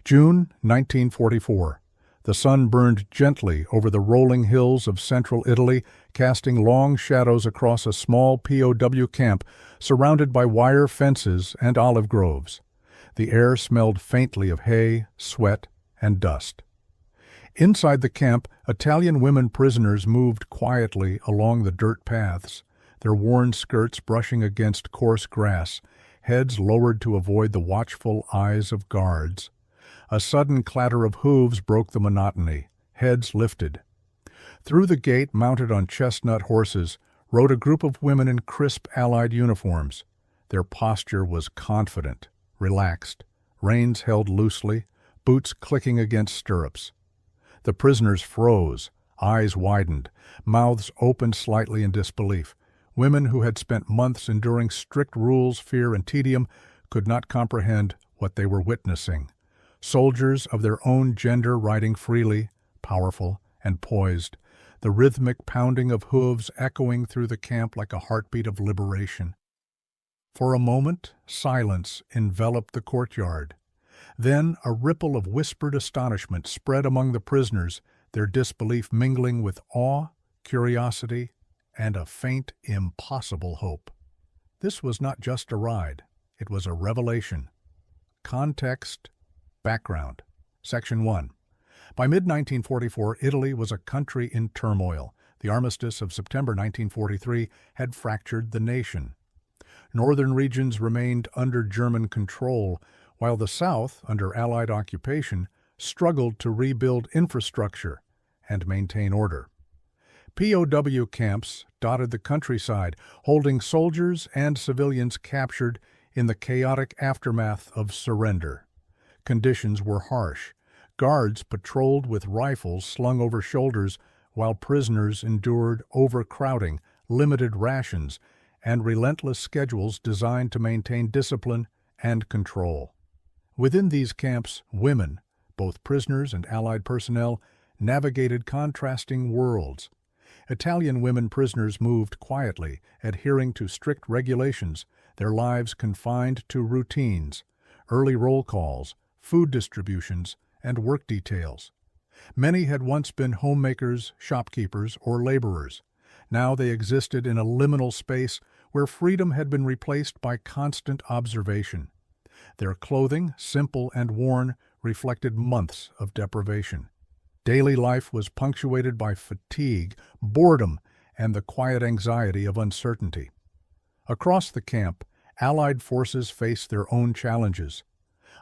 June 1944. The sun burned gently over the rolling hills of central Italy, casting long shadows across a small POW camp surrounded by wire fences and olive groves. The air smelled faintly of hay, sweat, and dust. Inside the camp, Italian women prisoners moved quietly along the dirt paths, their worn skirts brushing against coarse grass, heads lowered to avoid the watchful eyes of guards. A sudden clatter of hooves broke the monotony, heads lifted. Through the gate, mounted on chestnut horses, rode a group of women in crisp Allied uniforms. Their posture was confident, relaxed, reins held loosely, boots clicking against stirrups. The prisoners froze, eyes widened, mouths opened slightly in disbelief. Women who had spent months enduring strict rules, fear, and tedium could not comprehend what they were witnessing. Soldiers of their own gender riding freely, powerful and poised, the rhythmic pounding of hooves echoing through the camp like a heartbeat of liberation. For a moment, silence enveloped the courtyard. Then a ripple of whispered astonishment spread among the prisoners, their disbelief mingling with awe, curiosity, and a faint, impossible hope. This was not just a ride, it was a revelation. Context, background. Section 1. By mid-1944, Italy was a country in turmoil. The armistice of September 1943 had fractured the nation. Northern regions remained under German control, while the South, under Allied occupation, struggled to rebuild infrastructure and maintain order. POW camps dotted the countryside, holding soldiers and civilians captured in the chaotic aftermath of surrender. Conditions were harsh. Guards patrolled with rifles slung over shoulders, while prisoners endured overcrowding, limited rations, and relentless schedules designed to maintain discipline and control. Within these camps, women, both prisoners and Allied personnel, navigated contrasting worlds. Italian women prisoners moved quietly, adhering to strict regulations, their lives confined to routines, early roll calls, food distributions, and work details. Many had once been homemakers, shopkeepers, or laborers. Now they existed in a liminal space where freedom had been replaced by constant observation. Their clothing, simple and worn, reflected months of deprivation. Daily life was punctuated by fatigue, boredom, and the quiet anxiety of uncertainty. Across the camp, Allied forces faced their own challenges.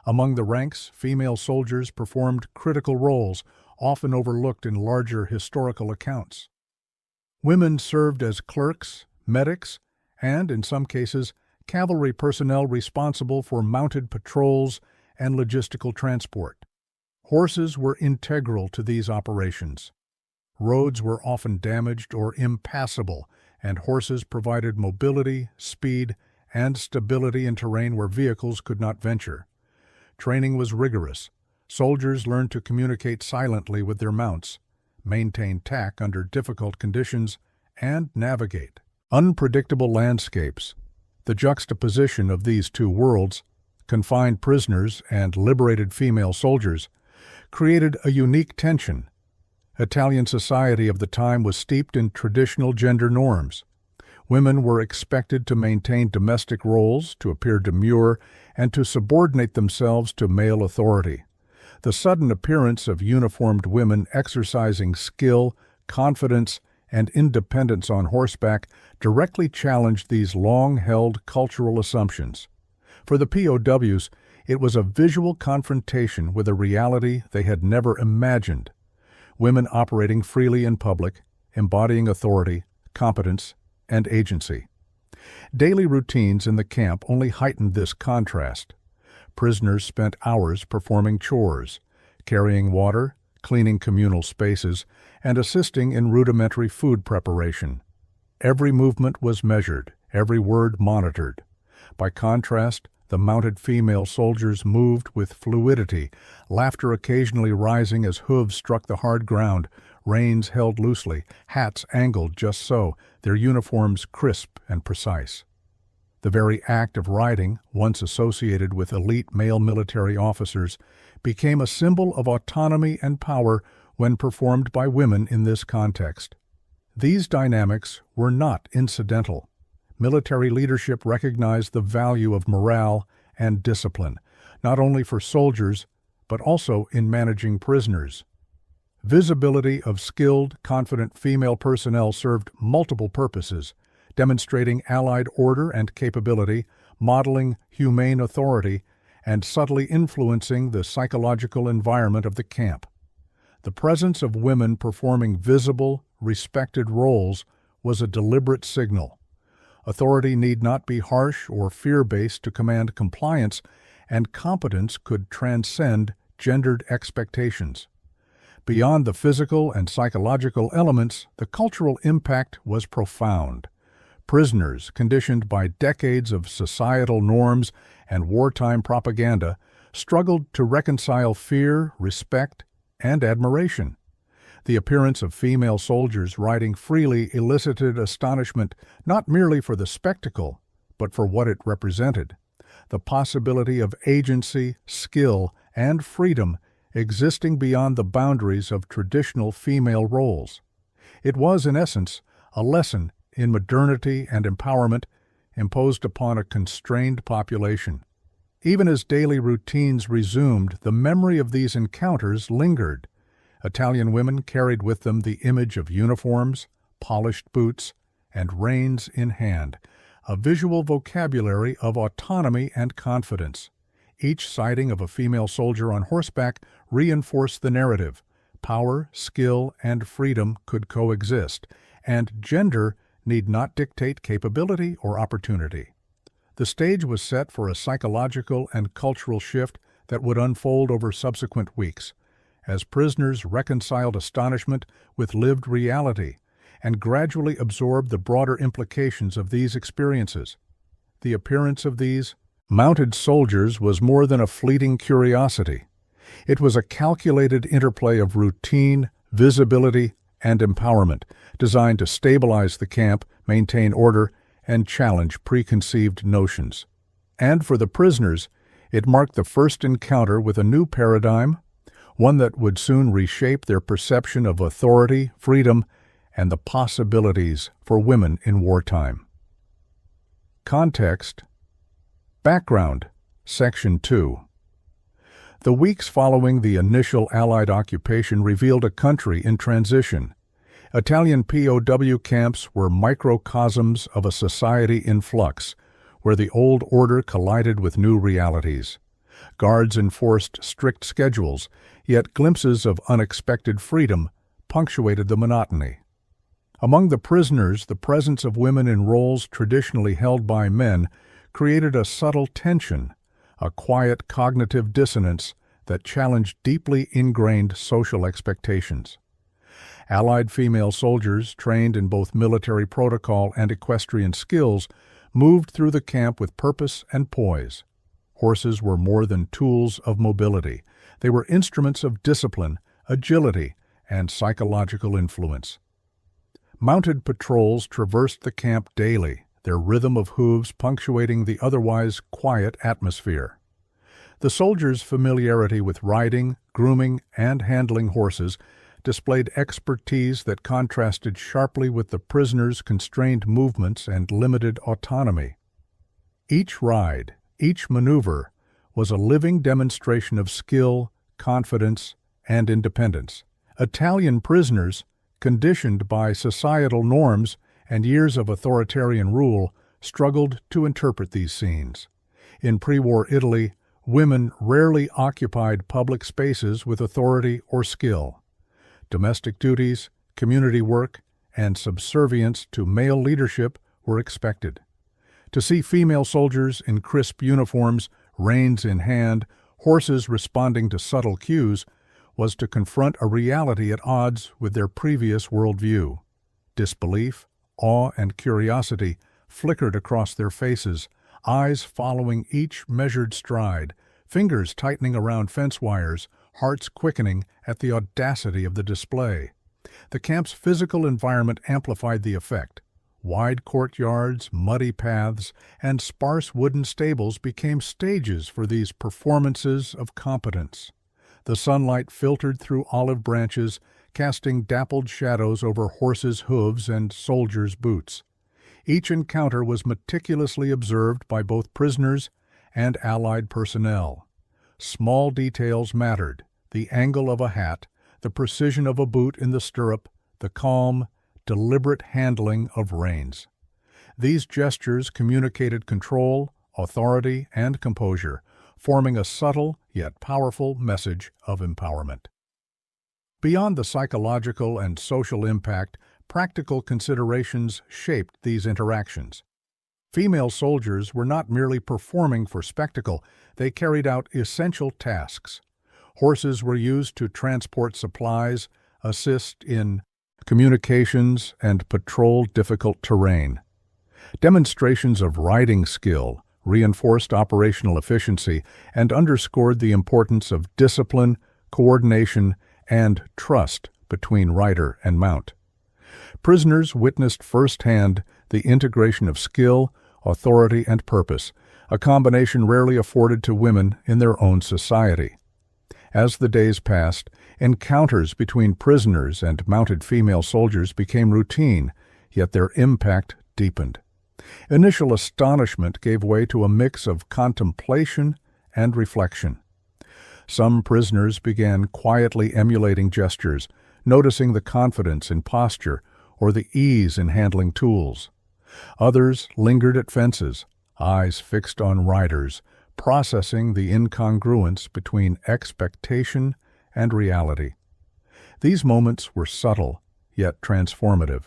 Among the ranks, female soldiers performed critical roles, often overlooked in larger historical accounts. Women served as clerks, medics, and, in some cases, cavalry personnel responsible for mounted patrols and logistical transport. Horses were integral to these operations. Roads were often damaged or impassable, and horses provided mobility, speed, and stability in terrain where vehicles could not venture. Training was rigorous. Soldiers learned to communicate silently with their mounts, maintain tack under difficult conditions, and navigate unpredictable landscapes. The juxtaposition of these two worlds, confined prisoners and liberated female soldiers, created a unique tension. Italian society of the time was steeped in traditional gender norms. Women were expected to maintain domestic roles, to appear demure, and to subordinate themselves to male authority. The sudden appearance of uniformed women exercising skill, confidence, and independence on horseback directly challenged these long-held cultural assumptions. For the POWs, it was a visual confrontation with a reality they had never imagined. Women operating freely in public, embodying authority, competence, and agency. Daily routines in the camp only heightened this contrast. Prisoners spent hours performing chores, carrying water, cleaning communal spaces, and assisting in rudimentary food preparation. Every movement was measured, every word monitored. By contrast, the mounted female soldiers moved with fluidity, laughter occasionally rising as hooves struck the hard ground, reins held loosely, hats angled just so, their uniforms crisp and precise. The very act of riding, once associated with elite male military officers, became a symbol of autonomy and power when performed by women in this context. These dynamics were not incidental. Military leadership recognized the value of morale and discipline, not only for soldiers, but also in managing prisoners. Visibility of skilled, confident female personnel served multiple purposes, demonstrating Allied order and capability, modeling humane authority, and subtly influencing the psychological environment of the camp. The presence of women performing visible, respected roles was a deliberate signal. Authority need not be harsh or fear-based to command compliance, and competence could transcend gendered expectations. Beyond the physical and psychological elements, the cultural impact was profound. Prisoners, conditioned by decades of societal norms and wartime propaganda, struggled to reconcile fear, respect, and admiration. The appearance of female soldiers riding freely elicited astonishment not merely for the spectacle, but for what it represented: the possibility of agency, skill, and freedom existing beyond the boundaries of traditional female roles. It was, in essence, a lesson in modernity and empowerment imposed upon a constrained population. Even as daily routines resumed, the memory of these encounters lingered. Italian women carried with them the image of uniforms, polished boots, and reins in hand, a visual vocabulary of autonomy and confidence. Each sighting of a female soldier on horseback reinforced the narrative: power, skill, and freedom could coexist, and gender need not dictate capability or opportunity. The stage was set for a psychological and cultural shift that would unfold over subsequent weeks, as prisoners reconciled astonishment with lived reality and gradually absorbed the broader implications of these experiences. The appearance of these mounted soldiers was more than a fleeting curiosity. It was a calculated interplay of routine, visibility, and empowerment, designed to stabilize the camp, maintain order, and challenge preconceived notions. And for the prisoners, it marked the first encounter with a new paradigm, one that would soon reshape their perception of authority, freedom, and the possibilities for women in wartime. Context. Background. Section 2. The weeks following the initial Allied occupation revealed a country in transition. Italian POW camps were microcosms of a society in flux, where the old order collided with new realities. Guards enforced strict schedules, yet glimpses of unexpected freedom punctuated the monotony. Among the prisoners, the presence of women in roles traditionally held by men created a subtle tension, a quiet cognitive dissonance that challenged deeply ingrained social expectations. Allied female soldiers, trained in both military protocol and equestrian skills, moved through the camp with purpose and poise. Horses were more than tools of mobility. They were instruments of discipline, agility, and psychological influence. Mounted patrols traversed the camp daily, their rhythm of hooves punctuating the otherwise quiet atmosphere. The soldiers' familiarity with riding, grooming, and handling horses displayed expertise that contrasted sharply with the prisoners' constrained movements and limited autonomy. Each ride, each maneuver, was a living demonstration of skill, confidence, and independence. Italian prisoners, conditioned by societal norms and years of authoritarian rule, struggled to interpret these scenes. In pre-war Italy, women rarely occupied public spaces with authority or skill. Domestic duties, community work, and subservience to male leadership were expected. To see female soldiers in crisp uniforms, reins in hand, horses responding to subtle cues, was to confront a reality at odds with their previous worldview. Disbelief, awe, and curiosity flickered across their faces, eyes following each measured stride, fingers tightening around fence wires, hearts quickening at the audacity of the display. The camp's physical environment amplified the effect. Wide courtyards, muddy paths, and sparse wooden stables became stages for these performances of competence. The sunlight filtered through olive branches, casting dappled shadows over horses' hooves and soldiers' boots. Each encounter was meticulously observed by both prisoners and Allied personnel. Small details mattered: the angle of a hat, the precision of a boot in the stirrup, the calm, deliberate handling of reins. These gestures communicated control, authority, and composure, forming a subtle yet powerful message of empowerment. Beyond the psychological and social impact, practical considerations shaped these interactions. Female soldiers were not merely performing for spectacle, they carried out essential tasks. Horses were used to transport supplies, assist in communications, and patrol difficult terrain. Demonstrations of riding skill reinforced operational efficiency and underscored the importance of discipline, coordination, and trust between rider and mount. Prisoners witnessed firsthand the integration of skill, authority, and purpose, a combination rarely afforded to women in their own society. As the days passed, encounters between prisoners and mounted female soldiers became routine, yet their impact deepened. Initial astonishment gave way to a mix of contemplation and reflection. Some prisoners began quietly emulating gestures, noticing the confidence in posture or the ease in handling tools. Others lingered at fences, eyes fixed on riders, processing the incongruence between expectation and reality. These moments were subtle, yet transformative.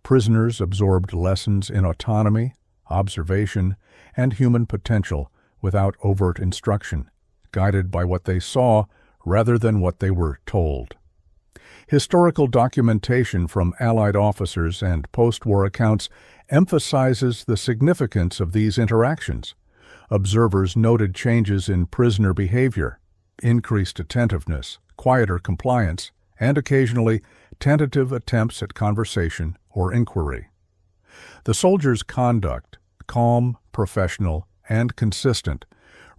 Prisoners absorbed lessons in autonomy, observation, and human potential without overt instruction, guided by what they saw rather than what they were told. Historical documentation from Allied officers and post-war accounts emphasizes the significance of these interactions. Observers noted changes in prisoner behavior, increased attentiveness, quieter compliance, and occasionally tentative attempts at conversation or inquiry. The soldiers' conduct, calm, professional, and consistent,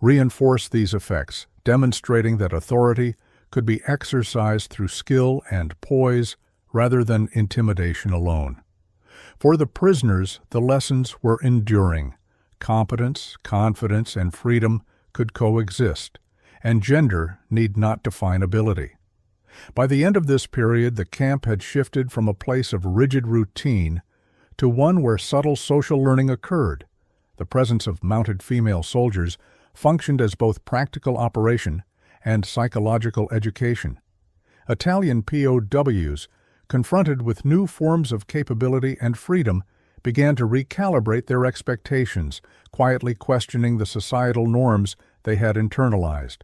reinforced these effects, demonstrating that authority could be exercised through skill and poise rather than intimidation alone. For the prisoners, the lessons were enduring. Competence, confidence, and freedom could coexist, and gender need not define ability. By the end of this period, the camp had shifted from a place of rigid routine to one where subtle social learning occurred. The presence of mounted female soldiers functioned as both practical operation and psychological education. Italian POWs, confronted with new forms of capability and freedom, began to recalibrate their expectations, quietly questioning the societal norms they had internalized.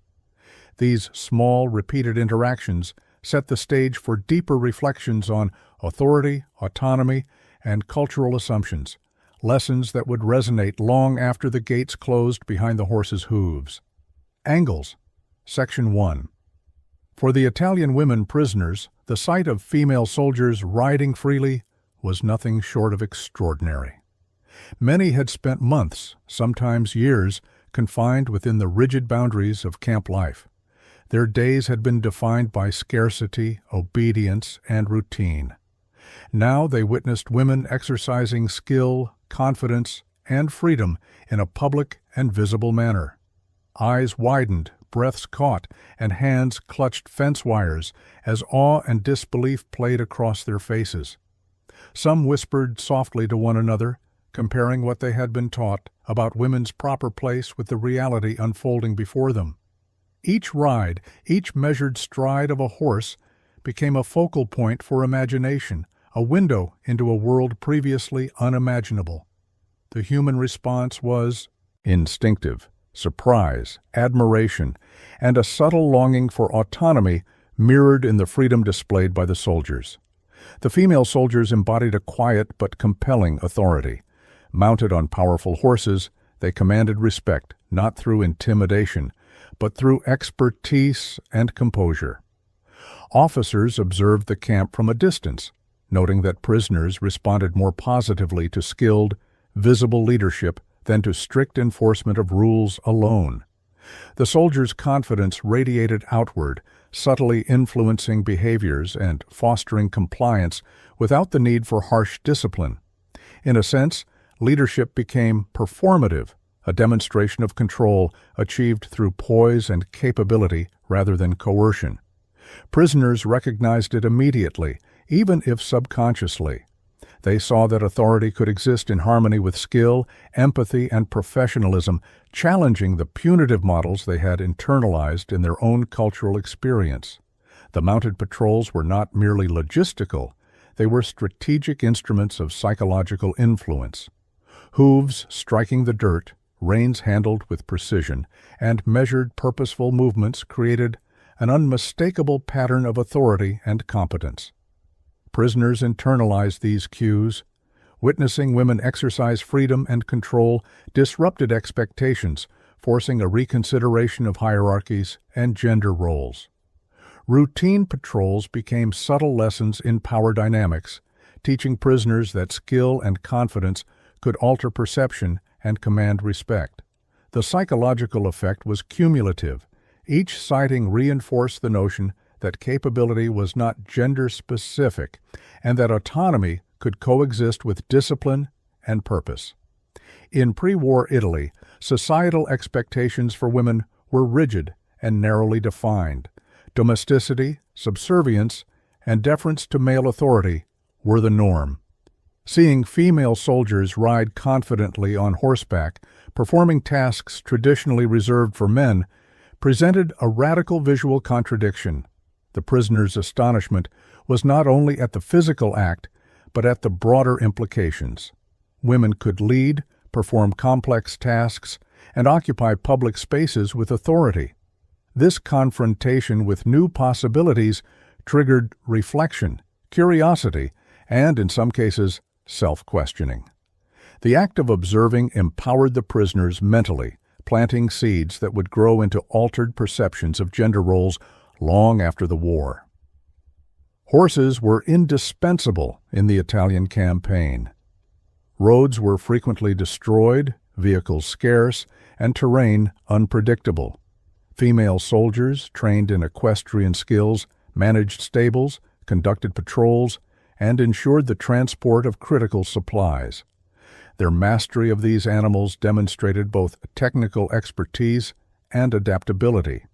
These small, repeated interactions set the stage for deeper reflections on authority, autonomy, and cultural assumptions, lessons that would resonate long after the gates closed behind the horses' hooves. Angles. Section 1. For the Italian women prisoners, the sight of female soldiers riding freely was nothing short of extraordinary. Many had spent months, sometimes years, confined within the rigid boundaries of camp life. Their days had been defined by scarcity, obedience, and routine. Now they witnessed women exercising skill, confidence, and freedom in a public and visible manner. Eyes widened, breaths caught, and hands clutched fence wires as awe and disbelief played across their faces. Some whispered softly to one another, comparing what they had been taught about women's proper place with the reality unfolding before them. Each ride, each measured stride of a horse, became a focal point for imagination, a window into a world previously unimaginable. The human response was instinctive: surprise, admiration, and a subtle longing for autonomy mirrored in the freedom displayed by the soldiers. The female soldiers embodied a quiet but compelling authority. Mounted on powerful horses, they commanded respect, not through intimidation, but through expertise and composure. Officers observed the camp from a distance, noting that prisoners responded more positively to skilled, visible leadership than to strict enforcement of rules alone. The soldiers' confidence radiated outward, subtly influencing behaviors and fostering compliance without the need for harsh discipline. In a sense, leadership became performative, a demonstration of control achieved through poise and capability rather than coercion. Prisoners recognized it immediately, even if subconsciously. They saw that authority could exist in harmony with skill, empathy, and professionalism, challenging the punitive models they had internalized in their own cultural experience. The mounted patrols were not merely logistical, they were strategic instruments of psychological influence. Hooves striking the dirt, reins handled with precision, and measured purposeful movements created an unmistakable pattern of authority and competence. Prisoners internalized these cues. Witnessing women exercise freedom and control disrupted expectations, forcing a reconsideration of hierarchies and gender roles. Routine patrols became subtle lessons in power dynamics, teaching prisoners that skill and confidence could alter perception and command respect. The psychological effect was cumulative. Each sighting reinforced the notion that capability was not gender-specific and that autonomy could coexist with discipline and purpose. In pre-war Italy, societal expectations for women were rigid and narrowly defined. Domesticity, subservience, and deference to male authority were the norm. Seeing female soldiers ride confidently on horseback, performing tasks traditionally reserved for men, presented a radical visual contradiction. The prisoner's astonishment was not only at the physical act, but at the broader implications. Women could lead, perform complex tasks, and occupy public spaces with authority. This confrontation with new possibilities triggered reflection, curiosity, and, in some cases, self-questioning. The act of observing empowered the prisoners mentally, planting seeds that would grow into altered perceptions of gender roles long after the war. Horses were indispensable in the Italian campaign. Roads were frequently destroyed, vehicles scarce, and terrain unpredictable. Female soldiers, trained in equestrian skills, managed stables, conducted patrols, and ensured the transport of critical supplies. Their mastery of these animals demonstrated both technical expertise and adaptability.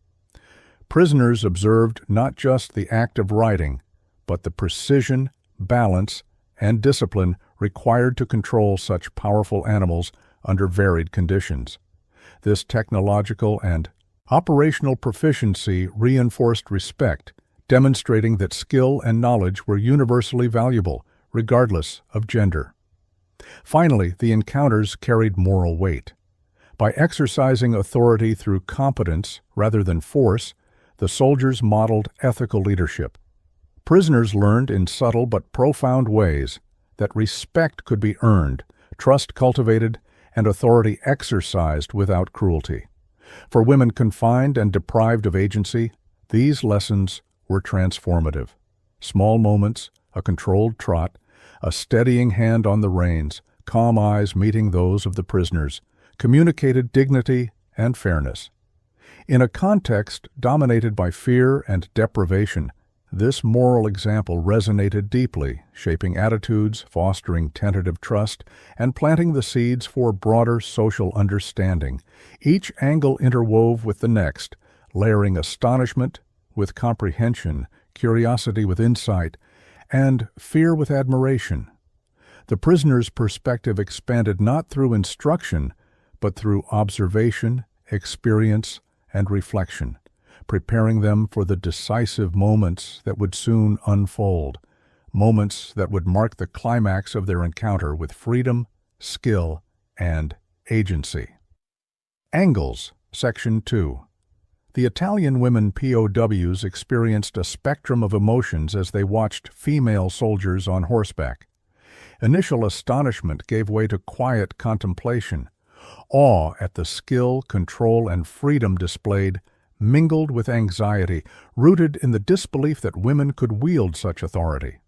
Prisoners observed not just the act of riding, but the precision, balance, and discipline required to control such powerful animals under varied conditions. This technological and operational proficiency reinforced respect, demonstrating that skill and knowledge were universally valuable, regardless of gender. Finally, the encounters carried moral weight. By exercising authority through competence rather than force, the soldiers modeled ethical leadership. Prisoners learned in subtle but profound ways that respect could be earned, trust cultivated, and authority exercised without cruelty. For women confined and deprived of agency, these lessons were transformative. Small moments, a controlled trot, a steadying hand on the reins, calm eyes meeting those of the prisoners, communicated dignity and fairness. In a context dominated by fear and deprivation, this moral example resonated deeply, shaping attitudes, fostering tentative trust, and planting the seeds for broader social understanding. Each angle interwove with the next, layering astonishment with comprehension, curiosity with insight, and fear with admiration. The prisoner's perspective expanded not through instruction, but through observation, experience, and reflection, preparing them for the decisive moments that would soon unfold, moments that would mark the climax of their encounter with freedom, skill, and agency. Angles, Section 2. The Italian women POWs experienced a spectrum of emotions as they watched female soldiers on horseback. Initial astonishment gave way to quiet contemplation. Awe at the skill, control, and freedom displayed mingled with anxiety, rooted in the disbelief that women could wield such authority.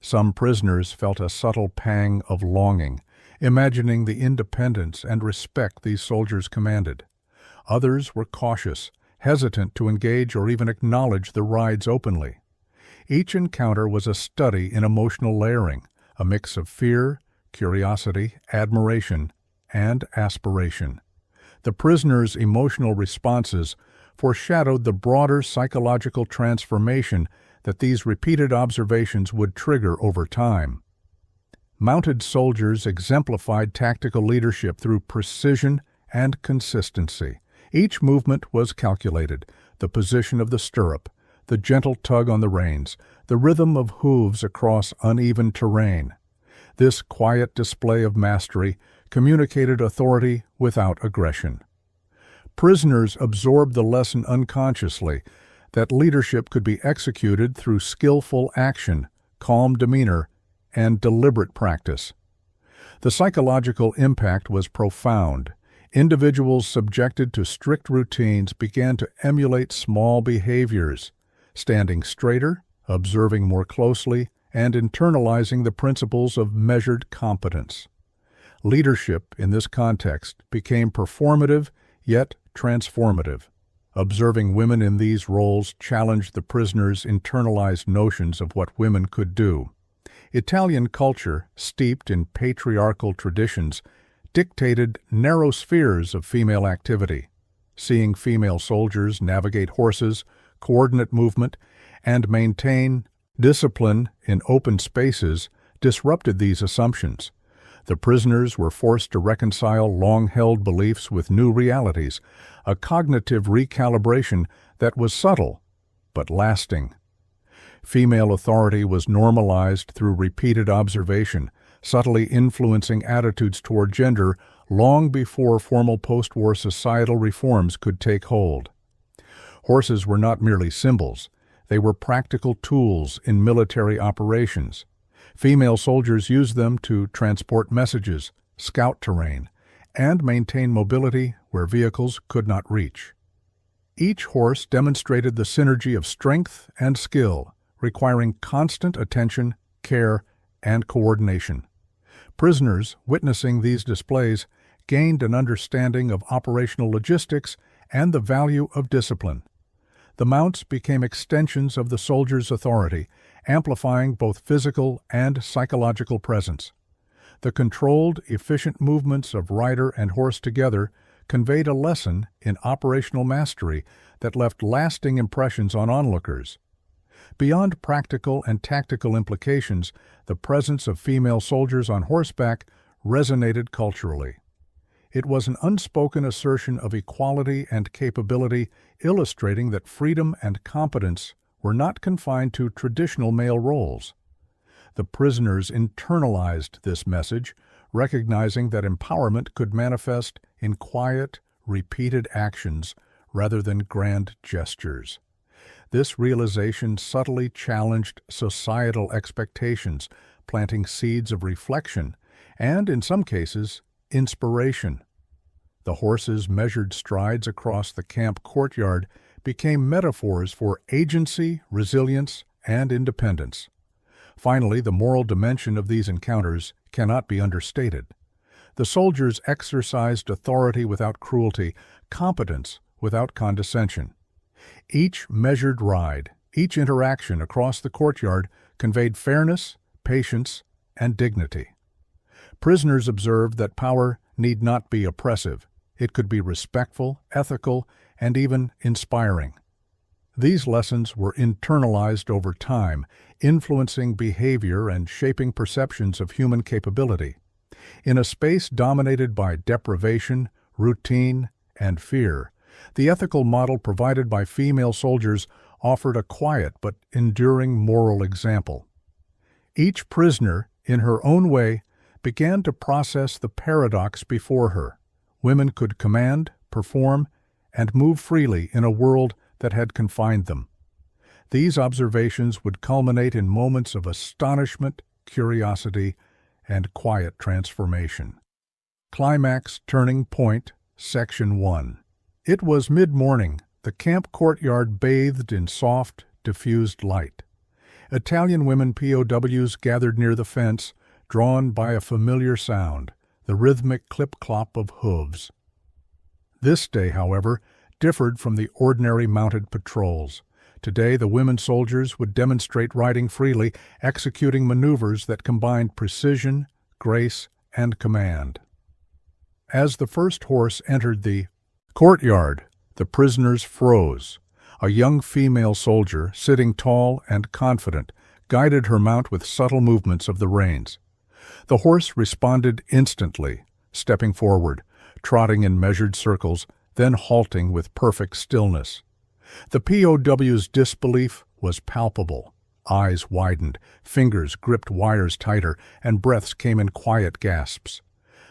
Some prisoners felt a subtle pang of longing, imagining the independence and respect these soldiers commanded. Others were cautious, hesitant to engage or even acknowledge the rides openly. Each encounter was a study in emotional layering, a mix of fear, curiosity, admiration, and aspiration. The prisoners' emotional responses foreshadowed the broader psychological transformation that these repeated observations would trigger over time. Mounted soldiers exemplified tactical leadership through precision and consistency. Each movement was calculated: the position of the stirrup, the gentle tug on the reins, the rhythm of hooves across uneven terrain. This quiet display of mastery communicated authority without aggression. Prisoners absorbed the lesson unconsciously that leadership could be executed through skillful action, calm demeanor, and deliberate practice. The psychological impact was profound. Individuals subjected to strict routines began to emulate small behaviors, standing straighter, observing more closely, and internalizing the principles of measured competence. Leadership, in this context, became performative yet transformative. Observing women in these roles challenged the prisoners' internalized notions of what women could do. Italian culture, steeped in patriarchal traditions, dictated narrow spheres of female activity. Seeing female soldiers navigate horses, coordinate movement, and maintain discipline in open spaces disrupted these assumptions. The prisoners were forced to reconcile long-held beliefs with new realities, a cognitive recalibration that was subtle but lasting. Female authority was normalized through repeated observation, subtly influencing attitudes toward gender long before formal post-war societal reforms could take hold. Horses were not merely symbols. They were practical tools in military operations. Female soldiers used them to transport messages, scout terrain, and maintain mobility where vehicles could not reach. Each horse demonstrated the synergy of strength and skill, requiring constant attention, care, and coordination. Prisoners, witnessing these displays, gained an understanding of operational logistics and the value of discipline. The mounts became extensions of the soldier's authority, amplifying both physical and psychological presence. The controlled, efficient movements of rider and horse together conveyed a lesson in operational mastery that left lasting impressions on onlookers. Beyond practical and tactical implications, the presence of female soldiers on horseback resonated culturally. It was an unspoken assertion of equality and capability, illustrating that freedom and competence were not confined to traditional male roles. The prisoners internalized this message, recognizing that empowerment could manifest in quiet, repeated actions rather than grand gestures. This realization subtly challenged societal expectations, planting seeds of reflection and, in some cases, inspiration. The horses' measured strides across the camp courtyard became metaphors for agency, resilience, and independence. Finally, the moral dimension of these encounters cannot be understated. The soldiers exercised authority without cruelty, competence without condescension. Each measured ride, each interaction across the courtyard conveyed fairness, patience, and dignity. Prisoners observed that power need not be oppressive. It could be respectful, ethical, and even inspiring. These lessons were internalized over time, influencing behavior and shaping perceptions of human capability. In a space dominated by deprivation, routine, and fear, the ethical model provided by female soldiers offered a quiet but enduring moral example. Each prisoner, in her own way, began to process the paradox before her. Women could command, perform, and move freely in a world that had confined them. These observations would culminate in moments of astonishment, curiosity, and quiet transformation. Climax Turning Point, Section 1. It was mid-morning, the camp courtyard bathed in soft, diffused light. Italian women POWs gathered near the fence, drawn by a familiar sound, the rhythmic clip-clop of hooves. This day, however, differed from the ordinary mounted patrols. Today, the women soldiers would demonstrate riding freely, executing maneuvers that combined precision, grace, and command. As the first horse entered the courtyard, the prisoners froze. A young female soldier, sitting tall and confident, guided her mount with subtle movements of the reins. The horse responded instantly, stepping forward, trotting in measured circles, then halting with perfect stillness. The POW's disbelief was palpable. Eyes widened, fingers gripped wires tighter, and breaths came in quiet gasps.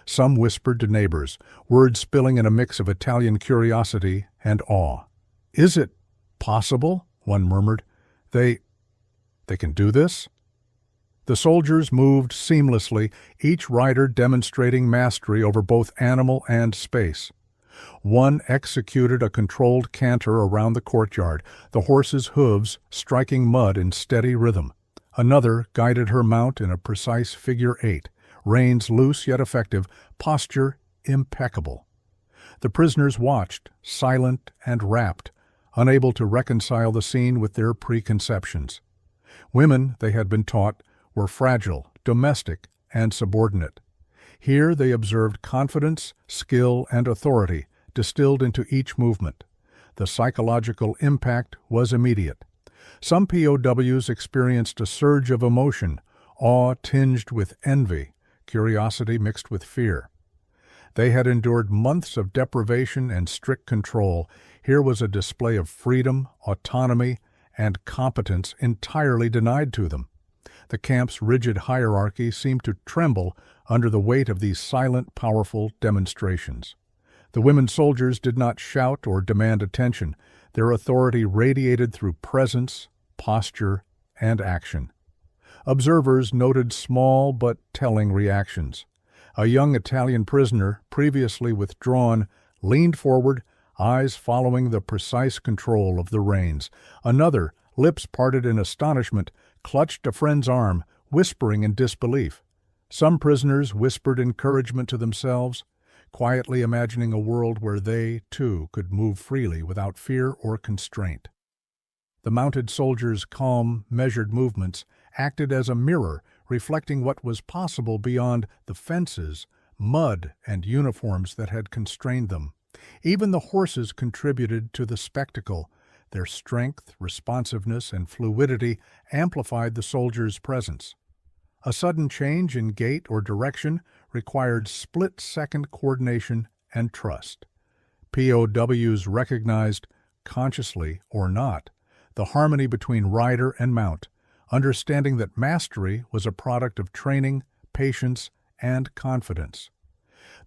Some whispered to neighbors, words spilling in a mix of Italian curiosity and awe. "Is it possible?" one murmured. They can do this?" The soldiers moved seamlessly, each rider demonstrating mastery over both animal and space. One executed a controlled canter around the courtyard, the horse's hooves striking mud in steady rhythm. Another guided her mount in a precise figure 8, reins loose yet effective, posture impeccable. The prisoners watched, silent and rapt, unable to reconcile the scene with their preconceptions. Women, they had been taught, were fragile, domestic, and subordinate. Here they observed confidence, skill, and authority distilled into each movement. The psychological impact was immediate. Some POWs experienced a surge of emotion, awe tinged with envy, curiosity mixed with fear. They had endured months of deprivation and strict control. Here was a display of freedom, autonomy, and competence entirely denied to them. The camp's rigid hierarchy seemed to tremble under the weight of these silent, powerful demonstrations. The women soldiers did not shout or demand attention. Their authority radiated through presence, posture, and action. Observers noted small but telling reactions. A young Italian prisoner, previously withdrawn, leaned forward, eyes following the precise control of the reins. Another, lips parted in astonishment, clutched a friend's arm, whispering in disbelief. Some prisoners whispered encouragement to themselves, quietly imagining a world where they, too, could move freely without fear or constraint. The mounted soldiers' calm, measured movements acted as a mirror, reflecting what was possible beyond the fences, mud, and uniforms that had constrained them. Even the horses contributed to the spectacle. Their strength, responsiveness, and fluidity amplified the soldiers' presence. A sudden change in gait or direction required split-second coordination and trust. POWs recognized, consciously or not, the harmony between rider and mount, understanding that mastery was a product of training, patience, and confidence.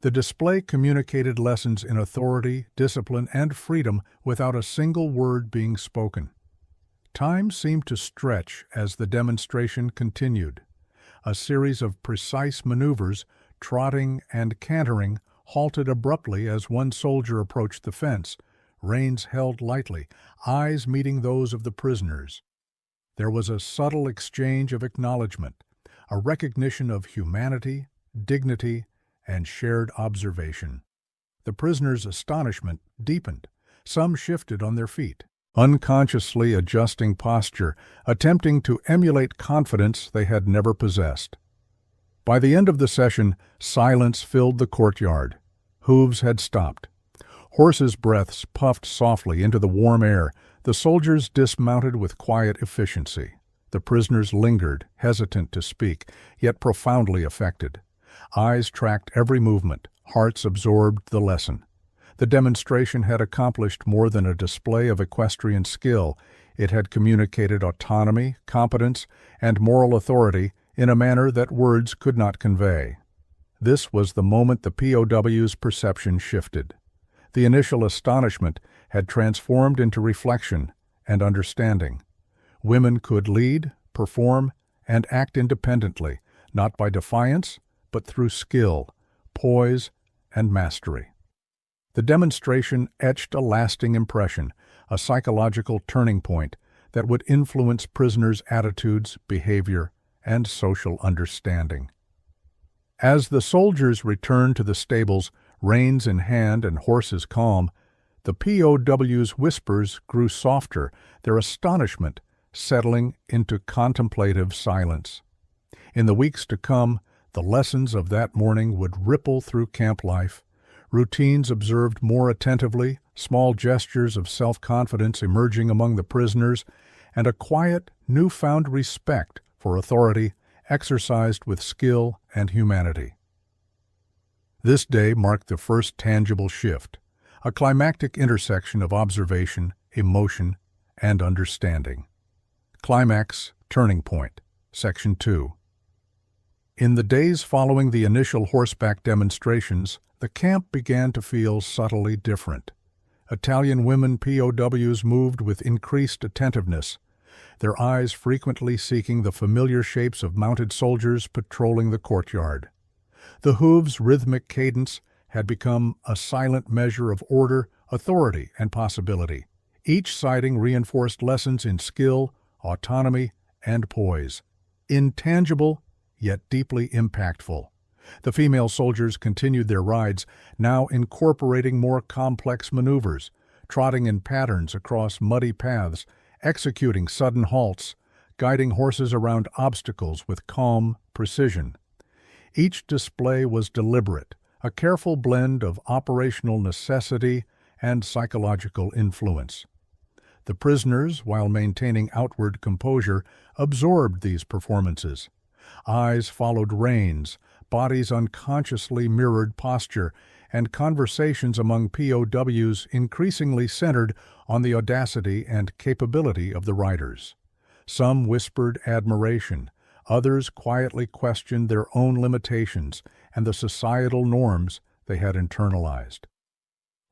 The display communicated lessons in authority, discipline, and freedom without a single word being spoken. Time seemed to stretch as the demonstration continued. A series of precise maneuvers, trotting and cantering, halted abruptly as one soldier approached the fence, reins held lightly, eyes meeting those of the prisoners. There was a subtle exchange of acknowledgement, a recognition of humanity, dignity, and shared observation. The prisoners' astonishment deepened. Some shifted on their feet, unconsciously adjusting posture, attempting to emulate confidence they had never possessed. By the end of the session, silence filled the courtyard. Hooves had stopped. Horses' breaths puffed softly into the warm air. The soldiers dismounted with quiet efficiency. The prisoners lingered, hesitant to speak, yet profoundly affected. Eyes tracked every movement, hearts absorbed the lesson. The demonstration had accomplished more than a display of equestrian skill. It had communicated autonomy, competence, and moral authority in a manner that words could not convey. This was the moment the POW's perception shifted. The initial astonishment had transformed into reflection and understanding. Women could lead, perform, and act independently, not by defiance, but through skill, poise, and mastery. The demonstration etched a lasting impression, a psychological turning point that would influence prisoners' attitudes, behavior, and social understanding. As the soldiers returned to the stables, reins in hand and horses calm, the POWs' whispers grew softer, their astonishment settling into contemplative silence. In the weeks to come, the lessons of that morning would ripple through camp life, routines observed more attentively, small gestures of self-confidence emerging among the prisoners, and a quiet, newfound respect for authority exercised with skill and humanity. This day marked the first tangible shift, a climactic intersection of observation, emotion, and understanding. Climax, Turning Point, Section 2. In the days following the initial horseback demonstrations, the camp began to feel subtly different. Italian women POWs moved with increased attentiveness, their eyes frequently seeking the familiar shapes of mounted soldiers patrolling the courtyard. The hooves' rhythmic cadence had become a silent measure of order, authority, and possibility. Each sighting reinforced lessons in skill, autonomy, and poise. Intangible, yet deeply impactful. The female soldiers continued their rides, now incorporating more complex maneuvers, trotting in patterns across muddy paths, executing sudden halts, guiding horses around obstacles with calm precision. Each display was deliberate, a careful blend of operational necessity and psychological influence. The prisoners, while maintaining outward composure, absorbed these performances. Eyes followed reins, bodies unconsciously mirrored posture, and conversations among POWs increasingly centered on the audacity and capability of the riders. Some whispered admiration, others quietly questioned their own limitations and the societal norms they had internalized.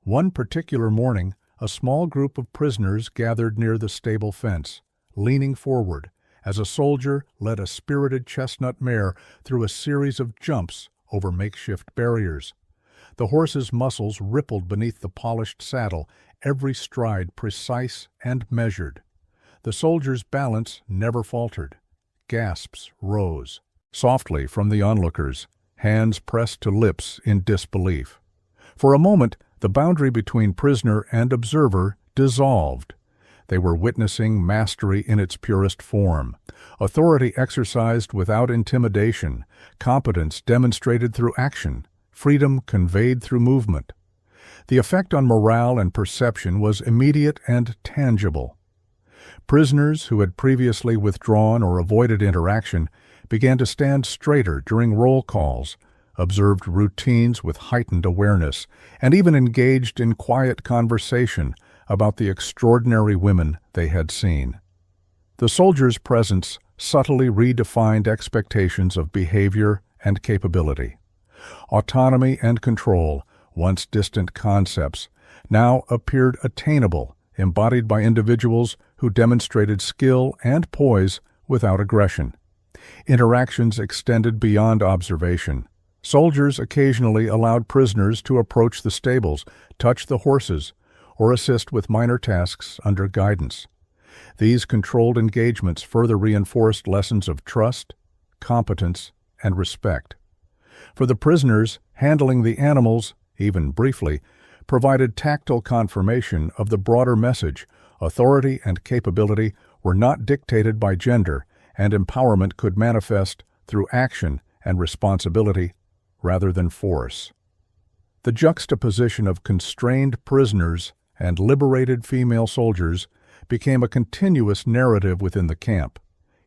One particular morning, a small group of prisoners gathered near the stable fence, leaning forward, as a soldier led a spirited chestnut mare through a series of jumps over makeshift barriers. The horse's muscles rippled beneath the polished saddle, every stride precise and measured. The soldier's balance never faltered. Gasps rose, softly from the onlookers, hands pressed to lips in disbelief. For a moment, the boundary between prisoner and observer dissolved. They were witnessing mastery in its purest form, authority exercised without intimidation, competence demonstrated through action, freedom conveyed through movement. The effect on morale and perception was immediate and tangible. Prisoners who had previously withdrawn or avoided interaction began to stand straighter during roll calls, observed routines with heightened awareness, and even engaged in quiet conversation about the extraordinary women they had seen. The soldiers' presence subtly redefined expectations of behavior and capability. Autonomy and control, once distant concepts, now appeared attainable, embodied by individuals who demonstrated skill and poise without aggression. Interactions extended beyond observation. Soldiers occasionally allowed prisoners to approach the stables, touch the horses, or assist with minor tasks under guidance. These controlled engagements further reinforced lessons of trust, competence, and respect. For the prisoners, handling the animals, even briefly, provided tactile confirmation of the broader message: authority and capability were not dictated by gender, and empowerment could manifest through action and responsibility rather than force. The juxtaposition of constrained prisoners and liberated female soldiers became a continuous narrative within the camp.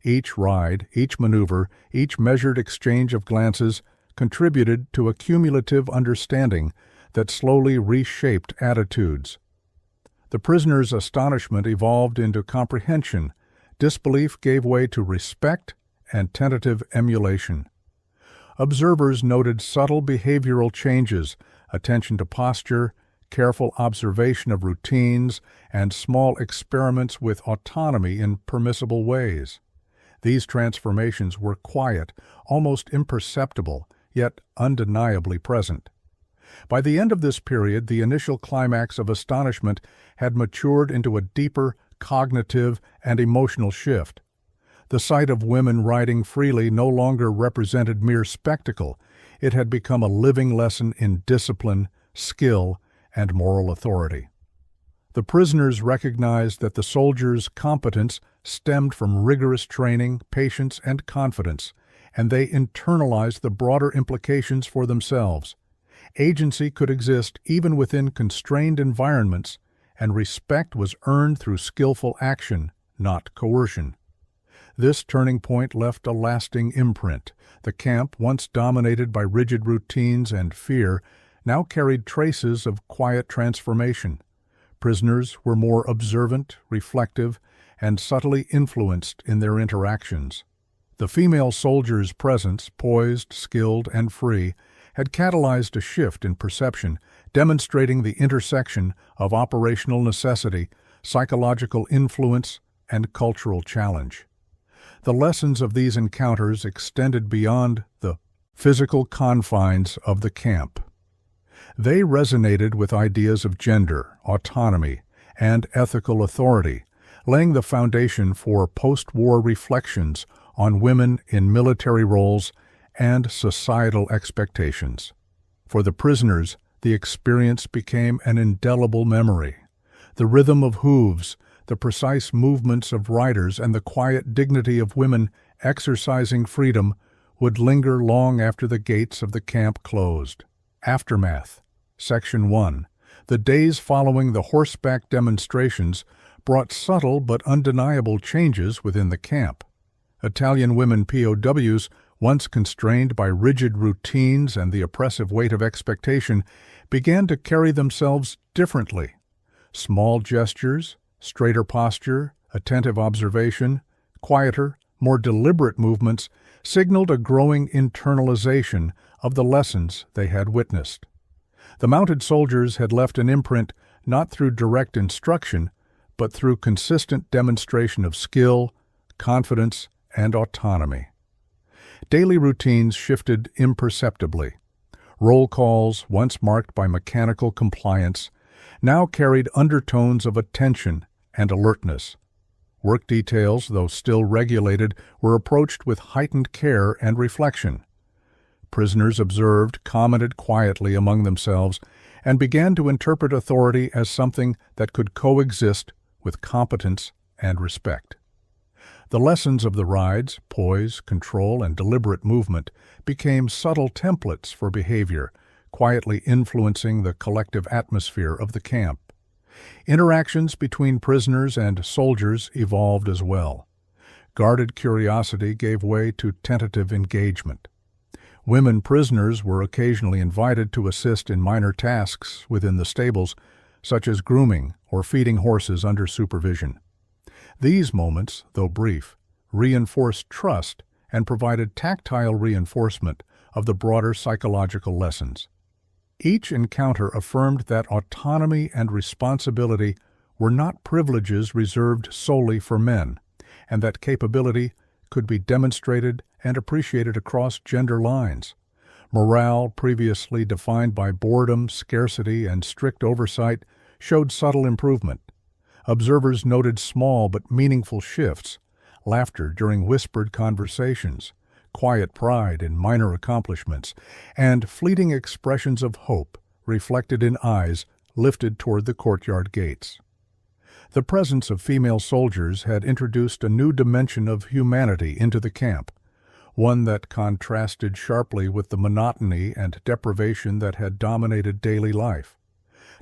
Each ride, each maneuver, each measured exchange of glances contributed to a cumulative understanding that slowly reshaped attitudes. The prisoners' astonishment evolved into comprehension, disbelief gave way to respect, and tentative emulation. Observers noted subtle behavioral changes, attention to posture, careful observation of routines, and small experiments with autonomy in permissible ways. These transformations were quiet, almost imperceptible, yet undeniably present. By the end of this period, the initial climax of astonishment had matured into a deeper cognitive and emotional shift. The sight of women riding freely no longer represented mere spectacle. It had become a living lesson in discipline, skill, and moral authority. The prisoners recognized that the soldiers' competence stemmed from rigorous training, patience, and confidence, and they internalized the broader implications for themselves. Agency could exist even within constrained environments, and respect was earned through skillful action, not coercion. This turning point left a lasting imprint. The camp, once dominated by rigid routines and fear, now carried traces of quiet transformation. Prisoners were more observant, reflective, and subtly influenced in their interactions. The female soldiers' presence, poised, skilled, and free, had catalyzed a shift in perception, demonstrating the intersection of operational necessity, psychological influence, and cultural challenge. The lessons of these encounters extended beyond the physical confines of the camp. They resonated with ideas of gender, autonomy, and ethical authority, laying the foundation for post-war reflections on women in military roles and societal expectations. For the prisoners, the experience became an indelible memory. The rhythm of hooves, the precise movements of riders, and the quiet dignity of women exercising freedom would linger long after the gates of the camp closed. Aftermath. Section 1. The days following the horseback demonstrations brought subtle but undeniable changes within the camp. Italian women POWs, once constrained by rigid routines and the oppressive weight of expectation, began to carry themselves differently. Small gestures, straighter posture, attentive observation, quieter, more deliberate movements signaled a growing internalization of the lessons they had witnessed. The mounted soldiers had left an imprint not through direct instruction, but through consistent demonstration of skill, confidence, and autonomy. Daily routines shifted imperceptibly. Roll calls, once marked by mechanical compliance, now carried undertones of attention and alertness. Work details, though still regulated, were approached with heightened care and reflection. Prisoners observed, commented quietly among themselves, and began to interpret authority as something that could coexist with competence and respect. The lessons of the rides, poise, control, and deliberate movement became subtle templates for behavior, quietly influencing the collective atmosphere of the camp. Interactions between prisoners and soldiers evolved as well. Guarded curiosity gave way to tentative engagement. Women prisoners were occasionally invited to assist in minor tasks within the stables, such as grooming or feeding horses under supervision. These moments, though brief, reinforced trust and provided tactile reinforcement of the broader psychological lessons. Each encounter affirmed that autonomy and responsibility were not privileges reserved solely for men, and that capability could be demonstrated and appreciated across gender lines. Morale, previously defined by boredom, scarcity, and strict oversight, showed subtle improvement. Observers noted small but meaningful shifts, laughter during whispered conversations, quiet pride in minor accomplishments, and fleeting expressions of hope reflected in eyes lifted toward the courtyard gates. The presence of female soldiers had introduced a new dimension of humanity into the camp, one that contrasted sharply with the monotony and deprivation that had dominated daily life.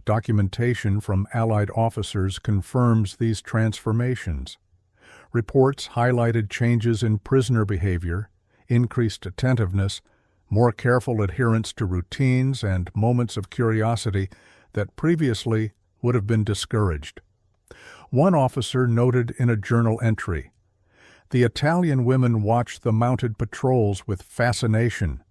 Documentation from Allied officers confirms these transformations. Reports highlighted changes in prisoner behavior, increased attentiveness, more careful adherence to routines, and moments of curiosity that previously would have been discouraged. One officer noted in a journal entry, "The Italian women watch the mounted patrols with fascination.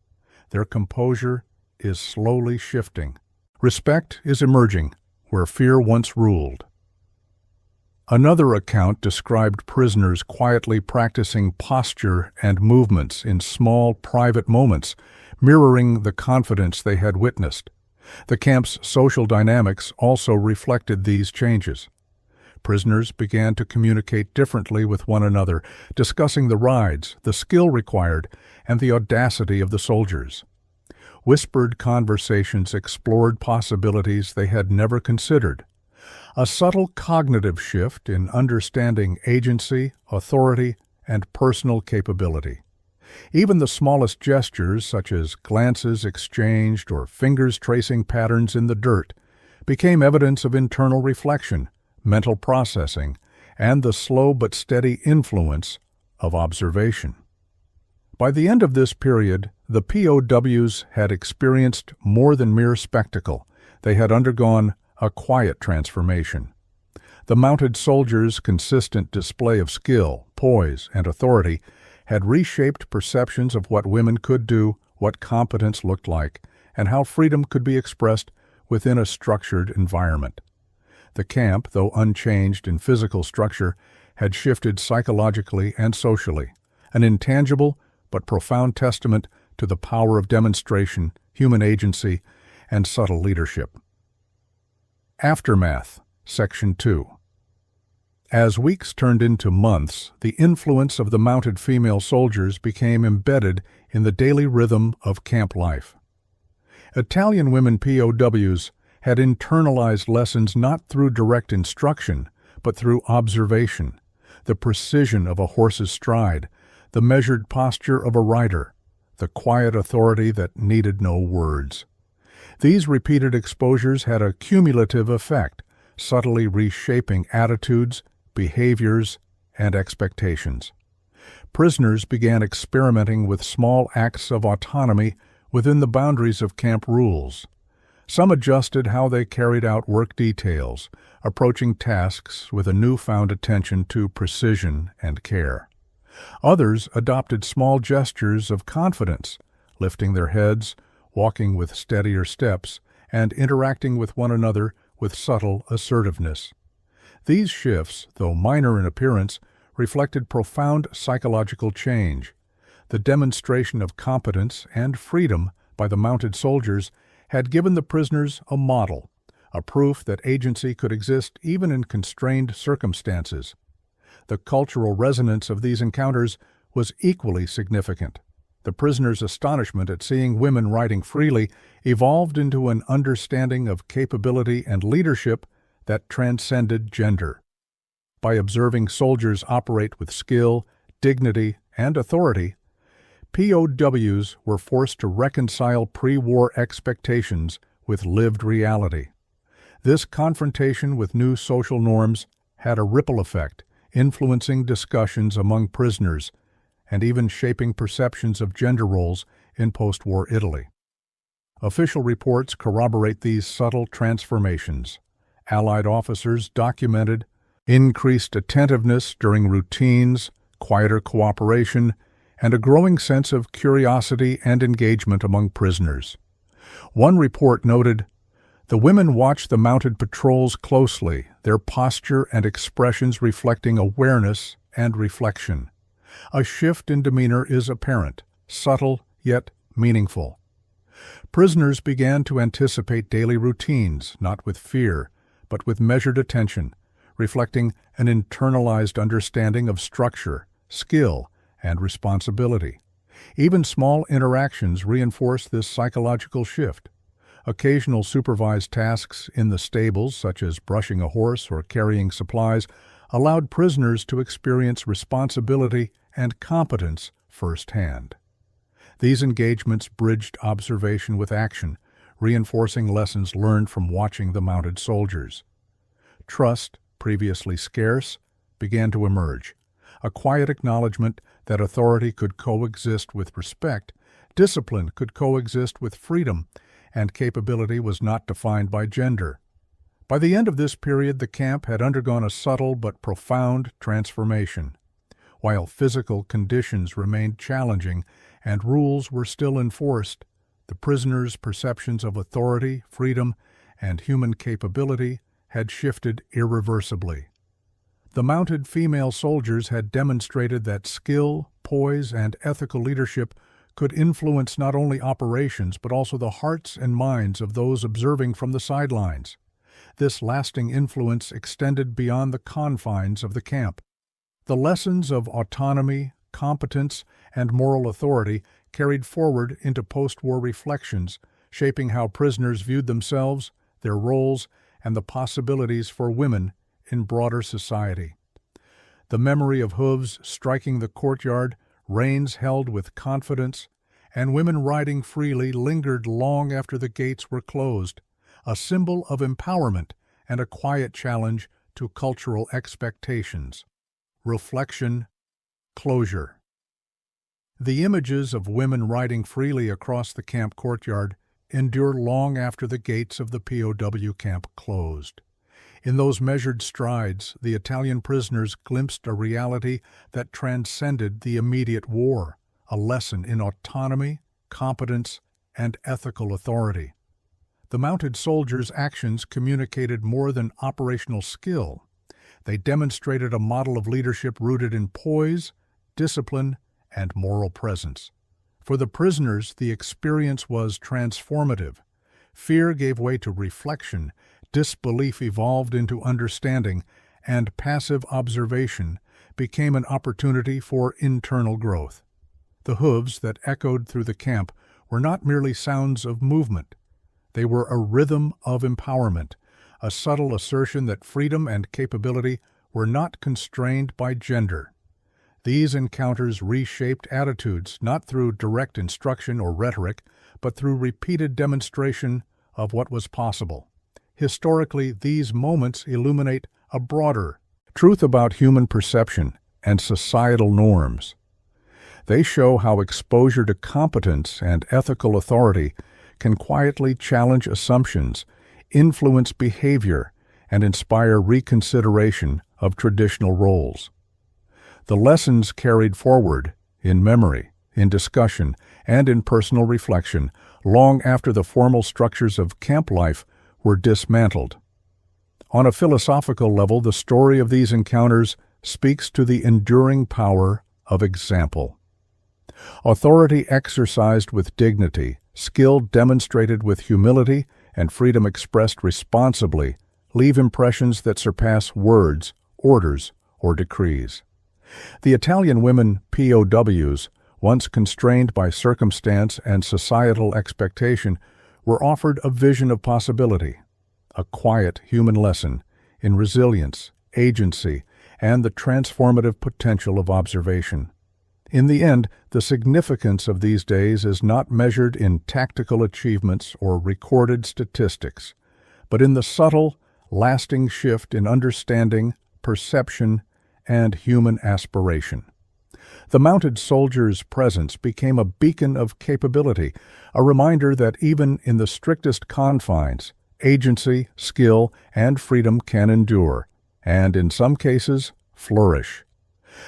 Their composure is slowly shifting. Respect is emerging where fear once ruled." Another account described prisoners quietly practicing posture and movements in small, private moments, mirroring the confidence they had witnessed. The camp's social dynamics also reflected these changes. Prisoners began to communicate differently with one another, discussing the rides, the skill required, and the audacity of the soldiers. Whispered conversations explored possibilities they had never considered. A subtle cognitive shift in understanding agency, authority, and personal capability. Even the smallest gestures, such as glances exchanged or fingers tracing patterns in the dirt, became evidence of internal reflection, mental processing, and the slow but steady influence of observation. By the end of this period, the POWs had experienced more than mere spectacle. They had undergone a quiet transformation. The mounted soldiers' consistent display of skill, poise, and authority had reshaped perceptions of what women could do, what competence looked like, and how freedom could be expressed within a structured environment. The camp, though unchanged in physical structure, had shifted psychologically and socially, an intangible but profound testament to the power of demonstration, human agency, and subtle leadership. Aftermath, Section 2. As weeks turned into months, the influence of the mounted female soldiers became embedded in the daily rhythm of camp life. Italian women POWs had internalized lessons not through direct instruction, but through observation, the precision of a horse's stride, the measured posture of a rider, the quiet authority that needed no words. These repeated exposures had a cumulative effect, subtly reshaping attitudes, behaviors, and expectations. Prisoners began experimenting with small acts of autonomy within the boundaries of camp rules. Some adjusted how they carried out work details, approaching tasks with a newfound attention to precision and care. Others adopted small gestures of confidence, lifting their heads, walking with steadier steps, and interacting with one another with subtle assertiveness. These shifts, though minor in appearance, reflected profound psychological change. The demonstration of competence and freedom by the mounted soldiers had given the prisoners a model, a proof that agency could exist even in constrained circumstances. The cultural resonance of these encounters was equally significant. The prisoners' astonishment at seeing women riding freely evolved into an understanding of capability and leadership that transcended gender. By observing soldiers operate with skill, dignity, and authority, POWs were forced to reconcile pre-war expectations with lived reality. This confrontation with new social norms had a ripple effect, influencing discussions among prisoners and even shaping perceptions of gender roles in post-war Italy. Official reports corroborate these subtle transformations. Allied officers documented increased attentiveness during routines, quieter cooperation, and a growing sense of curiosity and engagement among prisoners. One report noted, "The women watched the mounted patrols closely, their posture and expressions reflecting awareness and reflection. A shift in demeanor is apparent, subtle yet meaningful." Prisoners began to anticipate daily routines, not with fear, but with measured attention, reflecting an internalized understanding of structure, skill, and responsibility. Even small interactions reinforced this psychological shift. Occasional supervised tasks in the stables, such as brushing a horse or carrying supplies, allowed prisoners to experience responsibility and competence firsthand. These engagements bridged observation with action, reinforcing lessons learned from watching the mounted soldiers. Trust, previously scarce, began to emerge, a quiet acknowledgement that authority could coexist with respect, discipline could coexist with freedom, and capability was not defined by gender. By the end of this period, the camp had undergone a subtle but profound transformation. While physical conditions remained challenging and rules were still enforced, the prisoners' perceptions of authority, freedom, and human capability had shifted irreversibly. The mounted female soldiers had demonstrated that skill, poise, and ethical leadership could influence not only operations but also the hearts and minds of those observing from the sidelines. This lasting influence extended beyond the confines of the camp. The lessons of autonomy, competence, and moral authority carried forward into post-war reflections, shaping how prisoners viewed themselves, their roles, and the possibilities for women in broader society. The memory of hooves striking the courtyard, reins held with confidence, and women riding freely lingered long after the gates were closed, a symbol of empowerment and a quiet challenge to cultural expectations. Reflection, closure. The images of women riding freely across the camp courtyard endure long after the gates of the POW camp closed. In those measured strides, the Italian prisoners glimpsed a reality that transcended the immediate war, a lesson in autonomy, competence, and ethical authority. The mounted soldiers' actions communicated more than operational skill. They demonstrated a model of leadership rooted in poise, discipline, and moral presence. For the prisoners, the experience was transformative. Fear gave way to reflection, disbelief evolved into understanding, and passive observation became an opportunity for internal growth. The hooves that echoed through the camp were not merely sounds of movement. They were a rhythm of empowerment, a subtle assertion that freedom and capability were not constrained by gender. These encounters reshaped attitudes not through direct instruction or rhetoric, but through repeated demonstration of what was possible. Historically, these moments illuminate a broader truth about human perception and societal norms. They show how exposure to competence and ethical authority can quietly challenge assumptions, influence behavior, and inspire reconsideration of traditional roles. The lessons carried forward in memory, in discussion, and in personal reflection long after the formal structures of camp life were dismantled. On a philosophical level, the story of these encounters speaks to the enduring power of example. Authority exercised with dignity, skill demonstrated with humility, and freedom expressed responsibly leave impressions that surpass words, orders, or decrees. The Italian women POWs, once constrained by circumstance and societal expectation, were offered a vision of possibility, a quiet human lesson in resilience, agency, and the transformative potential of observation. In the end, the significance of these days is not measured in tactical achievements or recorded statistics, but in the subtle, lasting shift in understanding, perception, and human aspiration. The mounted soldier's presence became a beacon of capability, a reminder that even in the strictest confines, agency, skill, and freedom can endure, and in some cases, flourish.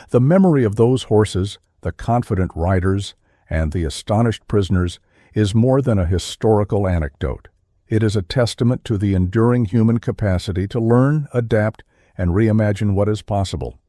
The memory of those horses, the confident riders, and the astonished prisoners is more than a historical anecdote. It is a testament to the enduring human capacity to learn, adapt, and reimagine what is possible.